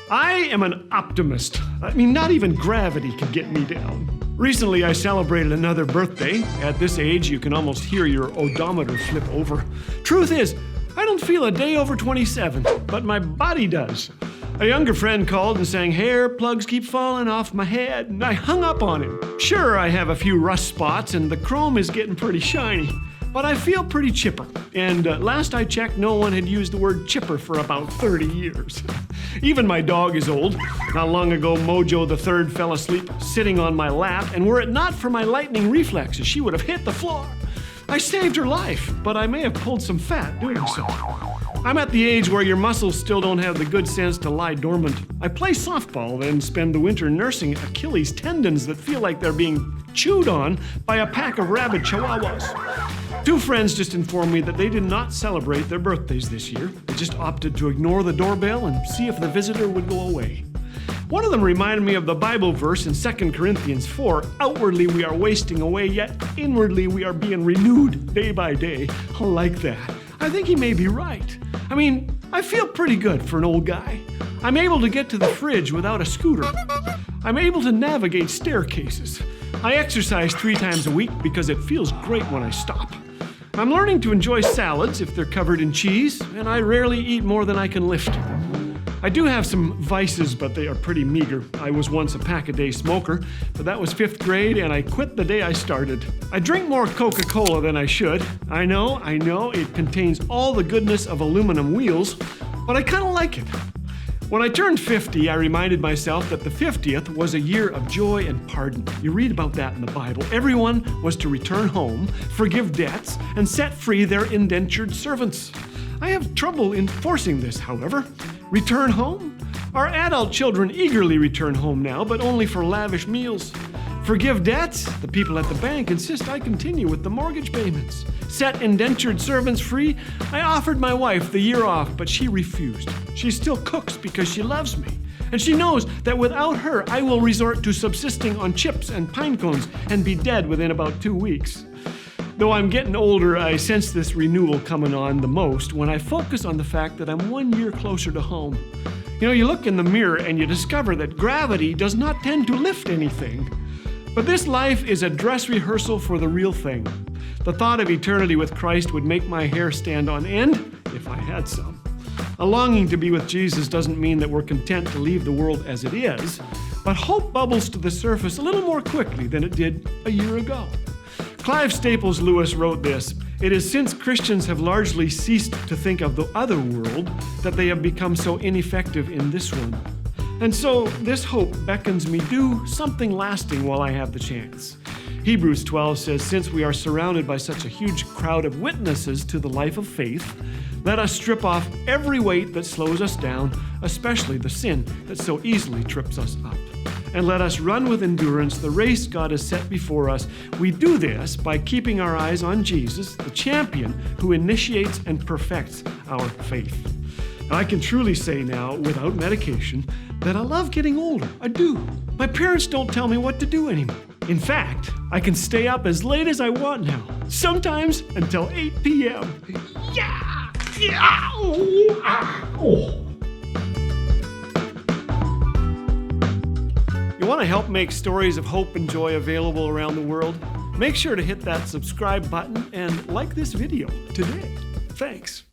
I am an optimist. I mean, not even gravity can get me down. Recently, I celebrated another birthday. At this age, you can almost hear your odometer flip over. Truth is, I don't feel a day over 27, but my body does. A younger friend called and sang, "Hair plugs keep falling off my head," and I hung up on him. Sure, I have a few rust spots and the chrome is getting pretty shiny, but I feel pretty chipper. And last I checked, no one had used the word chipper for about 30 years. Even my dog is old. Not long ago, Mojo the third fell asleep sitting on my lap, and were it not for my lightning reflexes, she would have hit the floor. I saved her life, but I may have pulled some fat doing so. I'm at the age where your muscles still don't have the good sense to lie dormant. I play softball, then spend the winter nursing Achilles tendons that feel like they're being chewed on by a pack of rabid chihuahuas. Two friends just informed me that they did not celebrate their birthdays this year. They just opted to ignore the doorbell and see if the visitor would go away. One of them reminded me of the Bible verse in 2 Corinthians 4, "Outwardly we are wasting away, yet inwardly we are being renewed day by day." I like that. I think he may be right. I mean, I feel pretty good for an old guy. I'm able to get to the fridge without a scooter. I'm able to navigate staircases. I exercise 3 times a week because it feels great when I stop. I'm learning to enjoy salads if they're covered in cheese, and I rarely eat more than I can lift. I do have some vices, but they are pretty meager. I was once a pack-a-day smoker, but that was 5th grade, and I quit the day I started. I drink more Coca-Cola than I should. I know, it contains all the goodness of aluminum wheels, but I kind of like it. When I turned 50, I reminded myself that the 50th was a year of joy and pardon. You read about that in the Bible. Everyone was to return home, forgive debts, and set free their indentured servants. I have trouble enforcing this, however. Return home? Our adult children eagerly return home now, but only for lavish meals. Forgive debts? The people at the bank insist I continue with the mortgage payments. Set indentured servants free? I offered my wife the year off, but she refused. She still cooks because she loves me. And she knows that without her, I will resort to subsisting on chips and pine cones and be dead within about 2 weeks. Though I'm getting older, I sense this renewal coming on the most when I focus on the fact that I'm 1 year closer to home. You know, you look in the mirror and you discover that gravity does not tend to lift anything. But this life is a dress rehearsal for the real thing. The thought of eternity with Christ would make my hair stand on end, if I had some. A longing to be with Jesus doesn't mean that we're content to leave the world as it is, but hope bubbles to the surface a little more quickly than it did a year ago. Clive Staples Lewis wrote this: "It is since Christians have largely ceased to think of the other world that they have become so ineffective in this one. And so this hope beckons me, do something lasting while I have the chance." Hebrews 12 says, "Since we are surrounded by such a huge crowd of witnesses to the life of faith, let us strip off every weight that slows us down, especially the sin that so easily trips us up. And let us run with endurance the race God has set before us. We do this by keeping our eyes on Jesus, the champion who initiates and perfects our faith." I can truly say now, without medication, that I love getting older. I do. My parents don't tell me what to do anymore. In fact, I can stay up as late as I want now, sometimes until 8 p.m. Yeah! Yeah! Oh, ah, oh. You want to help make stories of hope and joy available around the world? Make sure to hit that subscribe button and like this video today. Thanks.